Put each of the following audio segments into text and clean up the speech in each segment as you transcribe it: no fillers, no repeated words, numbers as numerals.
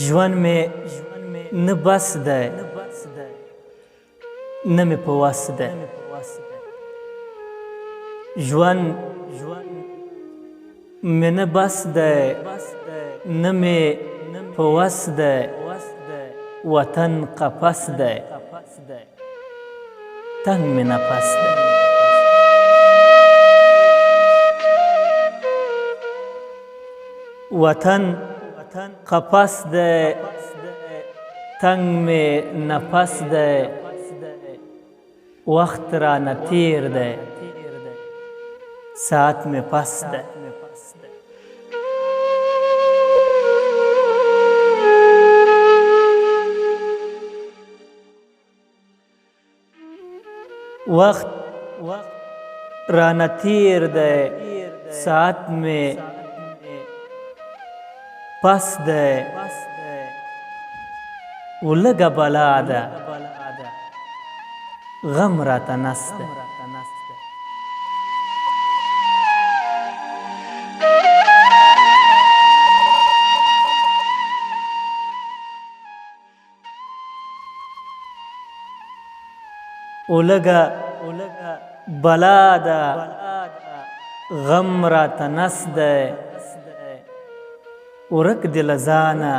ژوند مې نه بس دی نه مې په وس دی ژوند مې نه بس دی نه مې په وس دی وطن قفس دی تنگ مې نفس دی وطن قفس دی تنگ مې نفس دی وخت رانه تیر دی ساعت مې پس دی وقت رانه تیر دی ساعت مې پس دی ولږه بلا ده غم راته نس دی ولږه بلا ده غم راته نس دی ورک دی له ځانه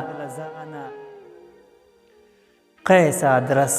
قیس ادرس